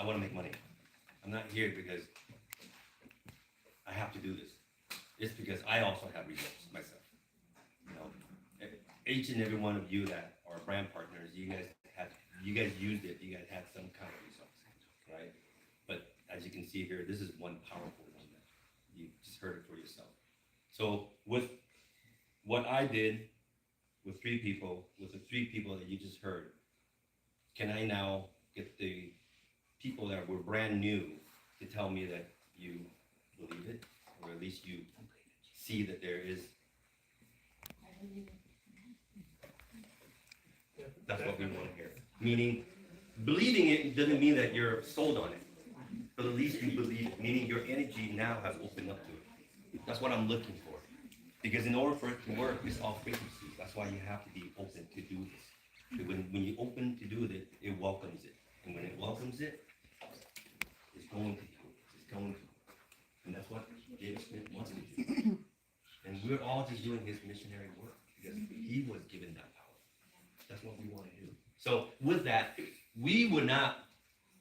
want to make money. I'm not here because I have to do this. It's because I also have results myself. You know, each and every one of you that are brand partners, you guys used it. You guys had some kind of results, right? But as you can see here, this is one powerful one that you just heard it for yourself. So with what I did with three people, with the three people that you just heard, can I now get the people that were brand new to tell me that you believe it, or at least you see that there is? That's what we want to hear. Meaning, believing it doesn't mean that you're sold on it, but at least you believe it, meaning your energy now has opened up to it. That's what I'm looking for. Because in order for it to work, it's all frequencies. That's why you have to be open to do this. When you open to do it, it welcomes it. And when it welcomes it, it's going to do it. It's going to. And that's what David Smith wants to do. And we're all just doing his missionary work because he was given that power. That's what we want to do. So with that, we would not,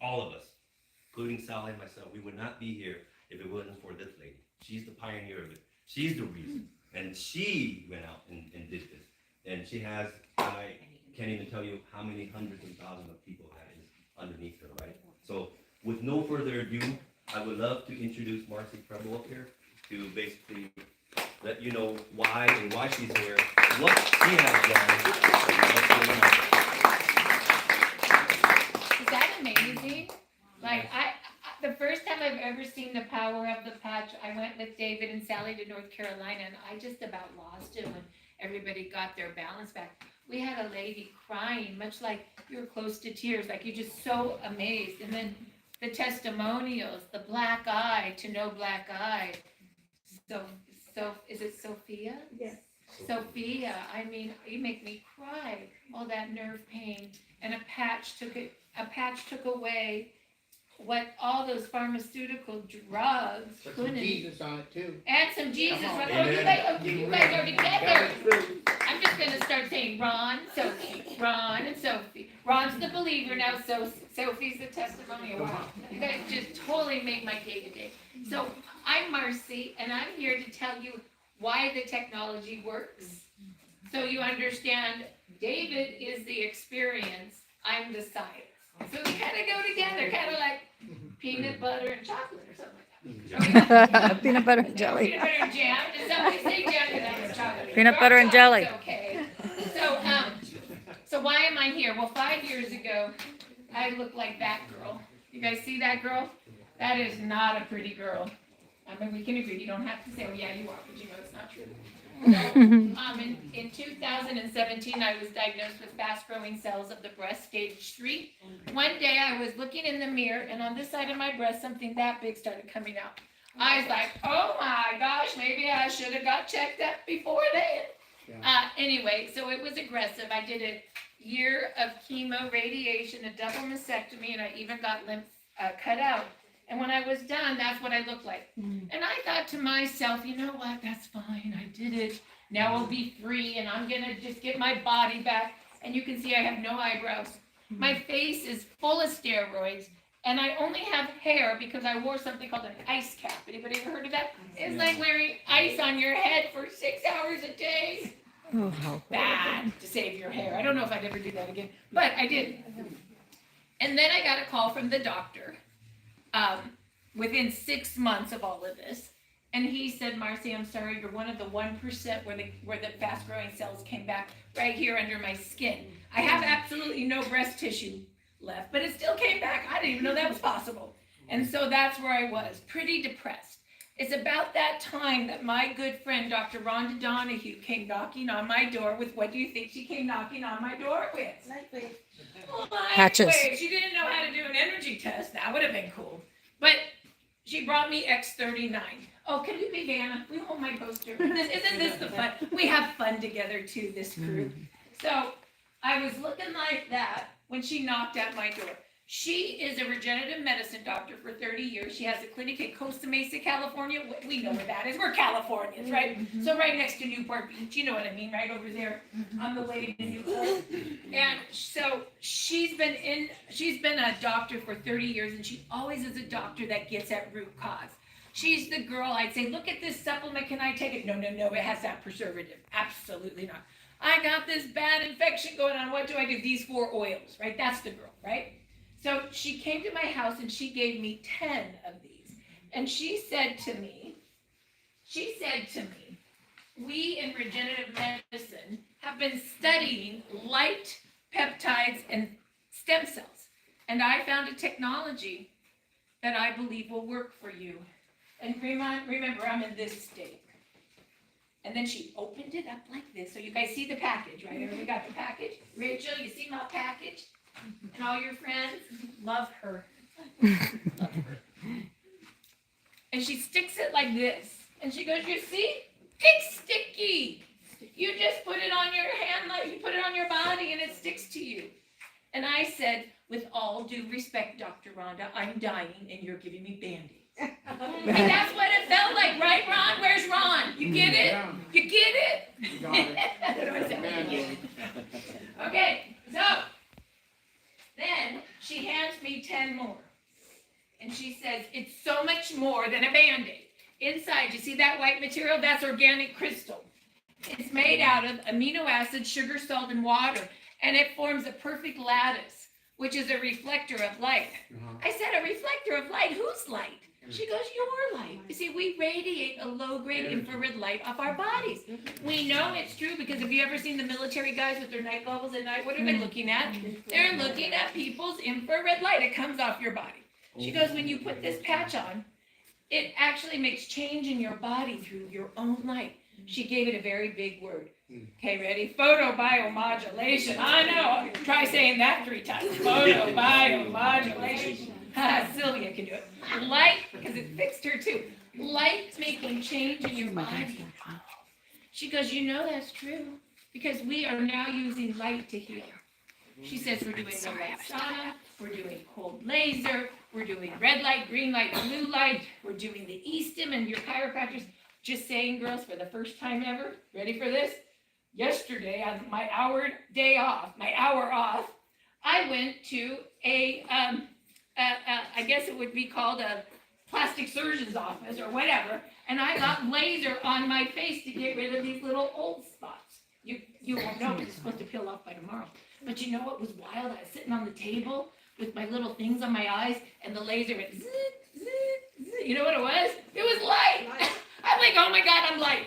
all of us, including Sally and myself, we would not be here if it wasn't for this lady. She's the pioneer of it. She's the reason. And she went out and did this. And she has, I can't even tell you how many hundreds and thousands of people that is underneath her, right? So with no further ado, I would love to introduce Marci Preble up here to basically let you know why and why she's here, what she has done. Is that amazing? Like the first time I've ever seen the power of the patch, I went with David and Sally to North Carolina, and I just about lost it when everybody got their balance back. We had a lady crying, much like you were close to tears, like you're just so amazed. And then the testimonials, the black eye to no black eye. So is it Sophia? Yes. Sophia, I mean, you make me cry. All that nerve pain, and a patch took away what all those pharmaceutical drugs Put some couldn't. Jesus on it too. And some Jesus. Come on. Oh, you guys are together. That's true. I'm just gonna start saying Ron, Sophie, Ron and Sophie. Ron's the believer now, so Sophie's the testimonial. Wow. You guys just totally make my day today. So I'm Marci, and I'm here to tell you why the technology works. So you understand, David is the experience, I'm the science. So we kind of go together, kind of like peanut butter and chocolate or something like that. Peanut butter and jelly. Peanut butter and jam. Did somebody say jam? Because I was chocolate. Peanut butter and jelly. It's okay. So why am I here? Well, 5 years ago, I looked like that girl. You guys see that girl? That is not a pretty girl. I mean, we can agree. You don't have to say, oh yeah, you are, but you know it's not true. So, in 2017, I was diagnosed with fast-growing cells of the breast, stage 3. One day, I was looking in the mirror, and on this side of my breast, something that big started coming out. I was like, oh my gosh, maybe I should have got checked up before then. Anyway, so it was aggressive. I did a year of chemo, radiation, a double mastectomy, and I even got lymph cut out. And when I was done, that's what I looked like. And I thought to myself, you know what, that's fine, I did it. Now I'll be free, and I'm gonna just get my body back. And you can see I have no eyebrows. My face is full of steroids, and I only have hair because I wore something called an ice cap. Anybody ever heard of that? It's like wearing ice on your head for 6 hours a day. Oh, how Bad to save your hair. I don't know if I'd ever do that again, but I did. And then I got a call from the doctor. Within 6 months of all of this, and he said, Marci, I'm sorry, you're one of the 1% where the fast-growing cells came back right here under my skin. I have absolutely no breast tissue left, but it still came back. I didn't even know that was possible. And so that's where I was, pretty depressed. It's about that time that my good friend, Dr. Rhonda Donahue, came knocking on my door with, what do you think she came knocking on my door with? Lightweight. Patches. Lightweight. She didn't know how to do an energy test. That would have been cool. But she brought me X39. Oh, can you be Vanna? We hold my poster. Isn't this the fun? We have fun together too, this group. So I was looking like that when she knocked at my door. She is a regenerative medicine doctor for 30 years. She has a clinic in Costa Mesa, California. We know where that is. We're Californians, right? So right next to Newport Beach, you know what I mean, right over there on the way to Newport. And so she's been a doctor for 30 years, and she always is a doctor that gets at root cause. She's the girl, I'd say, look at this supplement, can I take it? No, it has that preservative. Absolutely not. I got this bad infection going on, what do I do? These 4 oils, right? That's the girl, right? So she came to my house and she gave me 10 of these. And she said to me, we in regenerative medicine have been studying light, peptides, and stem cells. And I found a technology that I believe will work for you. And remember, I'm in this state. And then she opened it up like this. So you guys see the package, right? Everybody got the package? Rachel, you see my package? And all your friends? Love her. Love her. And she sticks it like this. And she goes, you see? It's sticky. You just put it on your hand, like you put it on your body, and it sticks to you. And I said, with all due respect, Dr. Rhonda, I'm dying, and you're giving me Band-Aids. And that's what it felt like, right, Ron? Where's Ron? You get it? Yeah. You get it? You got it. I don't know what to say. Okay, so then she hands me 10 more. And she says, it's so much more than a Band-Aid. Inside, you see that white material? That's organic crystal. It's made out of amino acids, sugar, salt, and water. And it forms a perfect lattice, which is a reflector of light. I said, a reflector of light? Whose light? She goes, your light. You see, we radiate a low-grade infrared light off our bodies. We know it's true because have you ever seen the military guys with their night goggles at night? What are they looking at? They're looking at people's infrared light. It comes off your body. She goes, when you put this patch on, it actually makes change in your body through your own light. She gave it a very big word. Okay, ready? Photobiomodulation. I know. Try saying that 3 times. Photobiomodulation. Sylvia can do it. Light, because it fixed her too. Light making change in your body. She goes, you know that's true because we are now using light to heal. She says we're doing no light sauna, we're doing cold laser, we're doing red light, green light, blue light, we're doing the e-stim and your chiropractors. Just saying, girls, for the first time ever, ready for this? Yesterday, on my hour off, I went to I guess it would be called a plastic surgeon's office or whatever, and I got laser on my face to get rid of these little old spots. You won't know, it's supposed to peel off by tomorrow. But you know what was wild? I was sitting on the table with my little things on my eyes, and the laser went zzz, zzz, zzz. You know what it was? It was light. I'm like, oh my God, I'm light.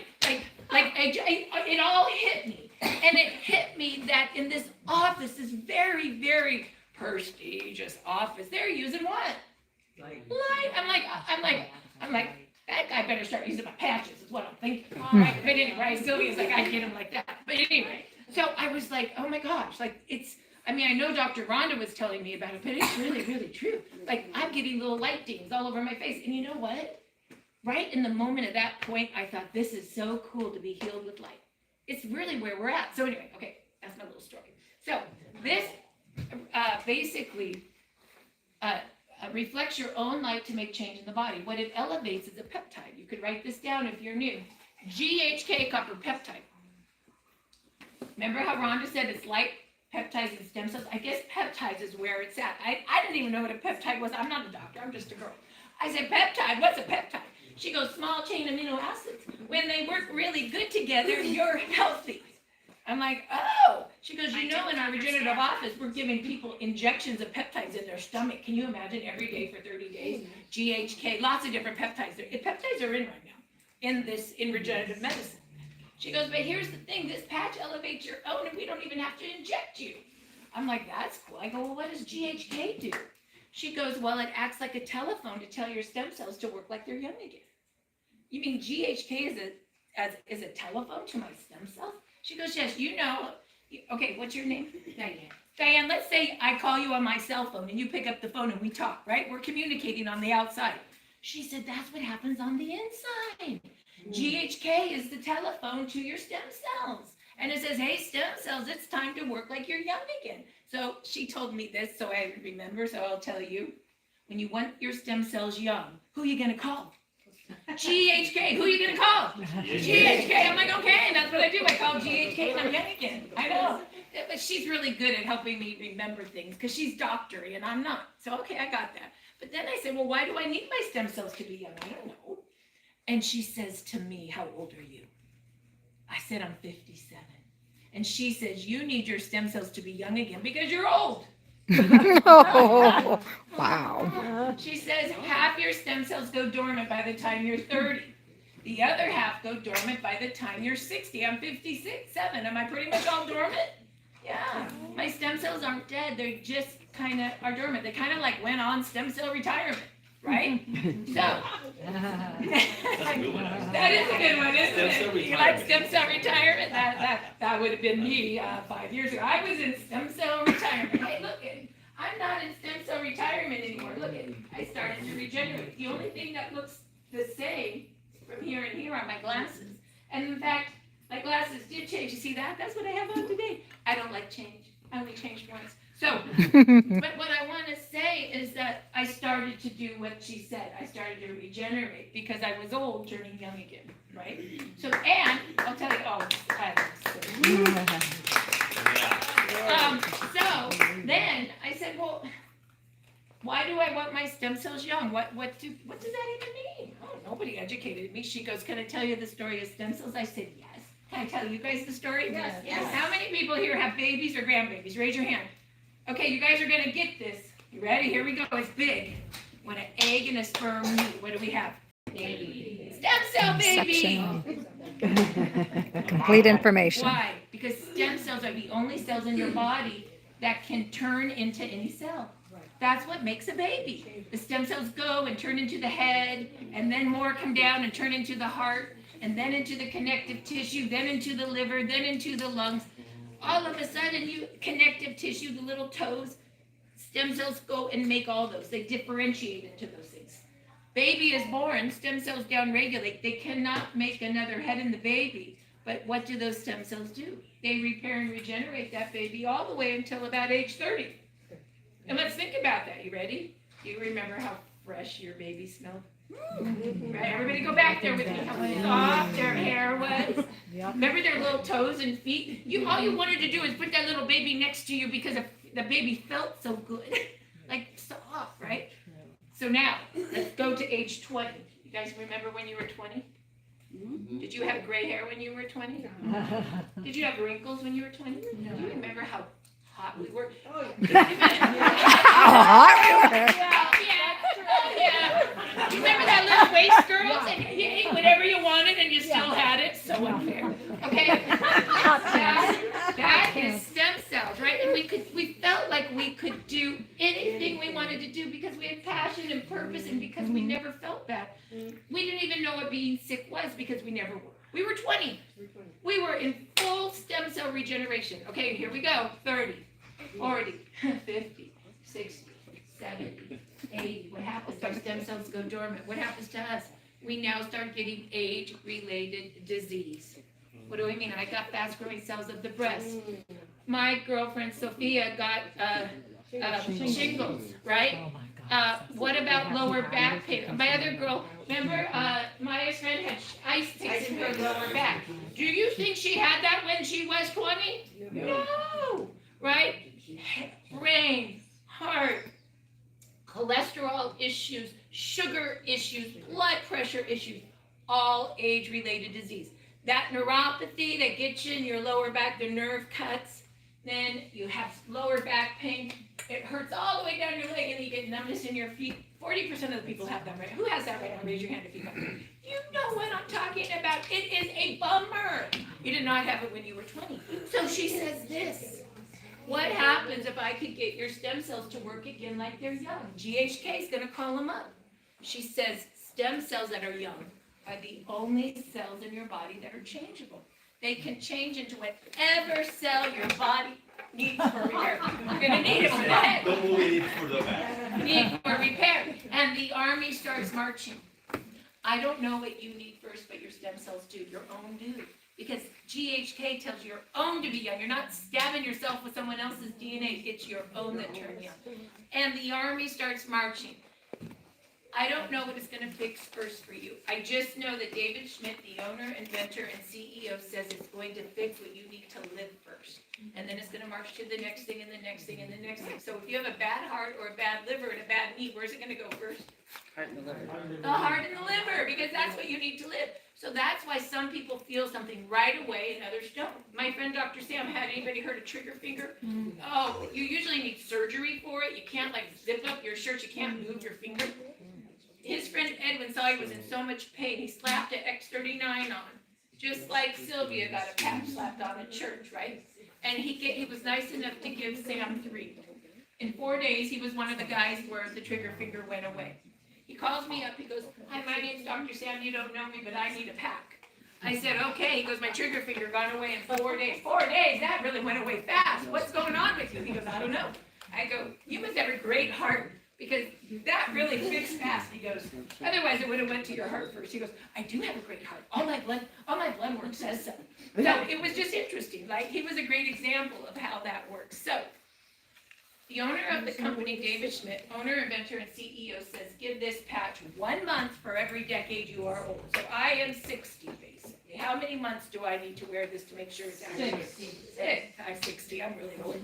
It all hit me. And it hit me that in this office, this very, very prestigious office, they're using what? Light. I'm like, that guy better start using my patches, is what I'm thinking. Right? But anyway, Sylvia's like, I get him like that. But anyway, so I was like, oh my gosh, like I know Dr. Rhonda was telling me about it, but it's really, really true. Like, I'm getting little light dings all over my face. And you know what? Right in the moment at that point, I thought, this is so cool to be healed with light. It's really where we're at. So anyway, okay, that's my little story. So this basically reflects your own light to make change in the body. What it elevates is a peptide. You could write this down if you're new. GHK copper peptide. Remember how Rhonda said it's light, peptides, and stem cells? I guess peptides is where it's at. I didn't even know what a peptide was. I'm not a doctor. I'm just a girl. I said, peptide? What's a peptide? She goes, small chain amino acids. When they work really good together, you're healthy. I'm like, oh. She goes, you know, in our regenerative office, we're giving people injections of peptides in their stomach. Can you imagine every day for 30 days? GHK, lots of different peptides. Peptides are in right now in regenerative medicine. She goes, but here's the thing. This patch elevates your own, and we don't even have to inject you. I'm like, that's cool. I go, well, what does GHK do? She goes, well, it acts like a telephone to tell your stem cells to work like they're young again. You mean GHK is a telephone to my stem cells? She goes, yes, you know. Okay, what's your name? Diane. Diane, let's say I call you on my cell phone and you pick up the phone and we talk, right? We're communicating on the outside. She said, that's what happens on the inside. GHK is the telephone to your stem cells. And it says, hey, stem cells, it's time to work like you're young again. So she told me this, so I remember, so I'll tell you. When you want your stem cells young, who are you gonna call? GHK, who are you gonna call? GHK, I'm like, okay, that's what I do, I call GHK and I'm young again, I know. But she's really good at helping me remember things, because she's doctory and I'm not, so okay, I got that. But then I said, well, why do I need my stem cells to be young? I don't know. And she says to me, how old are you? I said, I'm 57. And she says, you need your stem cells to be young again because you're old. Oh, wow. She says half your stem cells go dormant by the time you're 30. The other half go dormant by the time you're 60. I'm 56, 7. Am I pretty much all dormant? Yeah. My stem cells aren't dead. They just kind of are dormant. They kind of like went on stem cell retirement, right? So that is a good one, isn't it? You like stem cell retirement? That would have been me 5 years ago. I was in stem cell retirement. Hey, look it. I'm not in stem cell retirement anymore. Look it. I started to regenerate. The only thing that looks the same from here and here are my glasses. And in fact, my glasses did change. You see that? That's what I have on today. I don't like change. I only changed once. So, but what I want to say is that I started to do what she said. I started to regenerate because I was old, turning young again, right? So, and I'll tell you, so then I said, well, why do I want my stem cells young? What does that even mean? Oh, nobody educated me. She goes, can I tell you the story of stem cells? I said, yes. Can I tell you guys the story? Yes. How many people here have babies or grandbabies? Raise your hand. Okay, you guys are going to get this. You ready? Here we go. It's big. When an egg and a sperm meet, what do we have? Baby. Stem cell baby. Complete information. Why? Because stem cells are the only cells in your body that can turn into any cell. That's what makes a baby. The stem cells go and turn into the head, and then more come down and turn into the heart, and then into the connective tissue, then into the liver, then into the lungs. All of a sudden, connective tissue, the little toes, stem cells go and make all those. They differentiate into those things. Baby is born, stem cells downregulate. They cannot make another head in the baby. But what do those stem cells do? They repair and regenerate that baby all the way until about age 30. And let's think about that. You ready? Do you remember how fresh your baby smelled? Right, everybody go back there with me. How soft their hair was. Remember their little toes and feet? All you wanted to do is put that little baby next to you because the baby felt so good. Like soft, right? So now, let's go to age 20. You guys remember when you were 20? Did you have gray hair when you were 20? Did you have wrinkles when you were 20? No. Do you remember how hot we were? Oh, yeah. You remember that little waist, girls? And you ate whatever you wanted and you still had it? So unfair. Okay? That is stem cells, right? And we felt like we could do anything we wanted to do because we had passion and purpose and because we never felt that. We didn't even know what being sick was because we never were. We were 20. We were in full stem cell regeneration. Okay, here we go. 30, 40, 50, 60, 70, 80. What happens? Our stem cells go dormant. What happens to us? We now start getting age-related disease. What do I mean? I got fast-growing cells of the breast. My girlfriend Sophia got shingles, right? What about lower back pain? My other girl, remember, Maya's friend had ice picks in her lower back. Do you think she had that when she was 20? No, right? Brain, heart, cholesterol issues, sugar issues, blood pressure issues, all age-related disease. That neuropathy that gets you in your lower back, the nerve cuts, then you have lower back pain. It hurts all the way down your leg and you get numbness in your feet. 40% of the people have that right. Who has that right now? Raise your hand if you have it. You know what I'm talking about. It is a bummer. You did not have it when you were 20. So she says this. What happens if I could get your stem cells to work again like they're young? GHK is going to call them up. She says stem cells that are young are the only cells in your body that are changeable. They can change into whatever cell your body needs for repair. You're going to need it for the head. Don't move it for the back. Need for repair. And the army starts marching. I don't know what you need first, but your stem cells do. Your own do. because GHK tells your own to be young. You're not stabbing yourself with someone else's DNA. It's your own that turn young. And the army starts marching. I don't know what it's going to fix first for you. I just know that David Schmidt, the owner, inventor, and CEO, says it's going to fix what you need to live first. And then it's going to march to the next thing and the next thing and the next thing. So if you have a bad heart or a bad liver and a bad knee, where's it going to go first? Heart and the liver. The heart and the liver, because that's what you need to live. So that's why some people feel something right away and others don't. My friend Dr. Sam, had anybody heard of trigger finger? Oh, you usually need surgery for it. You can't like zip up your shirt. You can't move your finger. His friend Edwin saw he was in so much pain, he slapped an X39 on, just like Sylvia got a patch slapped on at church, right? And he was nice enough to give Sam 3. In 4 days, he was one of the guys where the trigger finger went away. He calls me up, he goes, "Hi, my name's Dr. Sam, you don't know me, but I need a pack." I said, "Okay." He goes, "My trigger finger gone away in 4 days. 4 days? That really went away fast. What's going on with you?" He goes, "I don't know." I go, "You must have a great heart, because that really fixed fast." He goes, "Otherwise it would have went to your heart first." He goes, "I do have a great heart. All my blood work says so." So it was just interesting. Like, he was a great example of how that works. So the owner of the company, David Schmidt, owner, inventor, and CEO, says, give this patch 1 month for every decade you are old. So I am 60, basically. How many months do I need to wear this to make sure it's actually 6? I'm 60. I'm really old.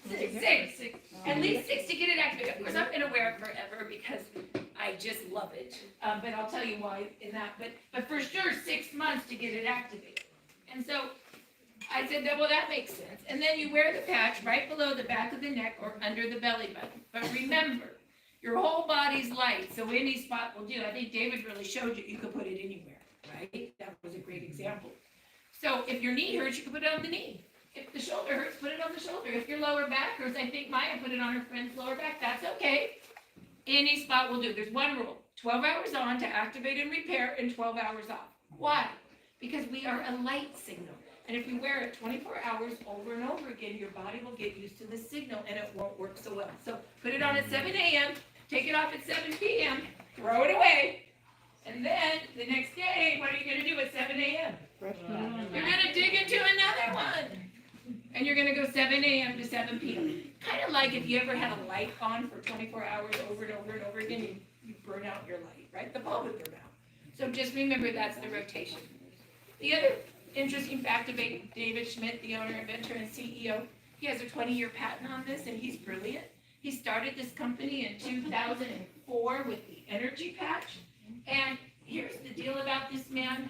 6. At least 6 to get it activated. Of course, I'm going to wear it forever because I just love it. But I'll tell you why in that. But for sure, 6 months to get it activated. And so I said, well, that makes sense. And then you wear the patch right below the back of the neck or under the belly button. But remember, your whole body's light, so any spot will do. I think David really showed you could put it anywhere, right? That was a great example. So if your knee hurts, you can put it on the knee. If the shoulder hurts, put it on the shoulder. If your lower back hurts, I think Maya put it on her friend's lower back. That's okay. Any spot will do. There's one rule. 12 hours on to activate and repair and 12 hours off. Why? Because we are a light signal. And if you wear it 24 hours over and over again, your body will get used to the signal and it won't work so well. So put it on at 7 a.m., take it off at 7 p.m., throw it away. And then the next day, what are you going to do at 7 a.m.? You're going to dig into another one. And you're going to go 7 a.m. to 7 p.m. Kind of like if you ever had a light on for 24 hours over and over and over again, you burn out your light, right? The bulb would burn out. So just remember that's the rotation. The other interesting fact about David Schmidt, the owner, inventor, and CEO, he has a 20-year patent on this, and he's brilliant. He started this company in 2004 with the energy patch. And here's the deal about this man.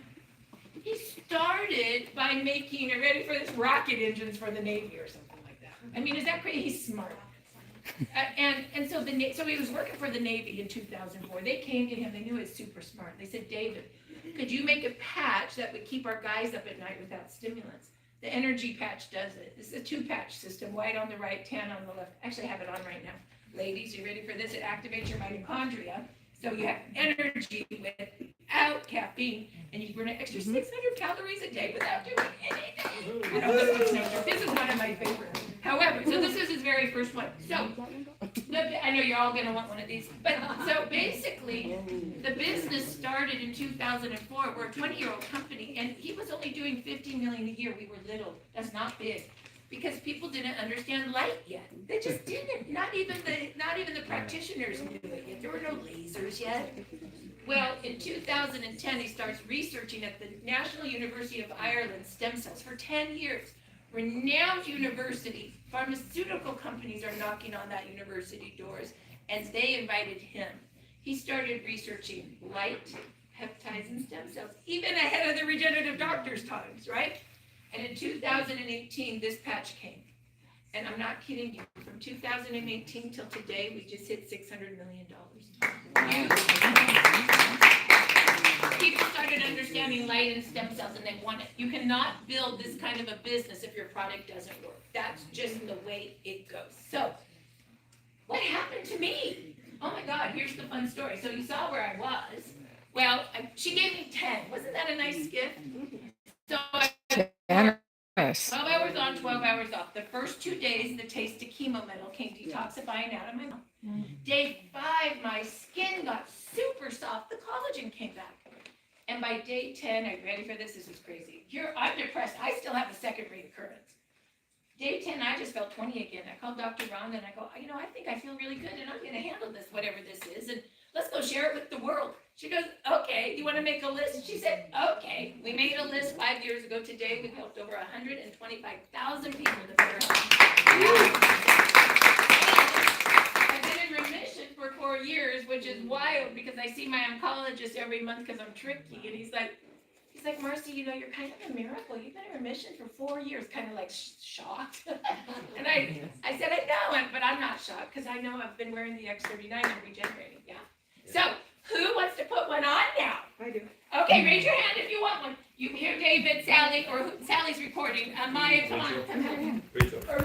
He started by making, are you ready for this, rocket engines for the Navy or something like that. I mean, is that crazy? He's smart. So he was working for the Navy in 2004. They came to him. They knew he was super smart. They said, "David, could you make a patch that would keep our guys up at night without stimulants?" The energy patch does it. It's a 2-patch system, white on the right, tan on the left. Actually, I have it on right now. Ladies, you ready for this? It activates your mitochondria. So you have energy without caffeine, and you burn an extra 600 calories a day without doing anything. I don't know what's no. This is one of my favorites. However, so this is his very first one. So, I know you're all going to want one of these. But so basically, the business started in 2004. We're a 20-year-old company, and he was only doing $50 million a year. We were little. That's not big. Because people didn't understand light yet. They just didn't. Not even the practitioners knew it yet. There were no lasers yet. Well, in 2010, he starts researching at the National University of Ireland stem cells for 10 years. Renowned university, pharmaceutical companies are knocking on that university doors, and they invited him. He started researching light, peptides, and stem cells, even ahead of the regenerative doctors' times, right? And in 2018, this patch came. And I'm not kidding you. From 2018 till today, we just hit $600 million. People started understanding light and stem cells, and they want it. You cannot build this kind of a business if your product doesn't work. That's just the way it goes. So, what happened to me? Oh my God, here's the fun story. So you saw where I was. Well, she gave me 10. Wasn't that a nice gift? So Generous. 12 hours on, 12 hours off. The first 2 days, the taste of chemo metal came detoxifying out of my mouth. Day 5, my skin got super soft. The collagen came back. And by day 10, are you ready for this? This is crazy. I'm depressed. I still have a second-rate occurrence. Day 10, I just felt 20 again. I called Dr. Rhonda and I go, I think I feel really good and I'm going to handle this, whatever this is. And let's go share it with the world. She goes, okay, you want to make a list? She said, okay. We made a list 5 years ago. Today, we've helped over 125,000 people to better health. I've been in remission for 4 years, which is wild because I see my oncologist every month because I'm tricky. And he's like, Marci, you're kind of a miracle. You've been in remission for 4 years, kind of like shocked. And I said, I know, but I'm not shocked because I know I've been wearing the X39 and regenerating. Yeah. So who wants to put one on now? I do. Okay, raise your hand if you want one. You hear David, Sally, or Sally's recording. Maya, come on. Rachel. Or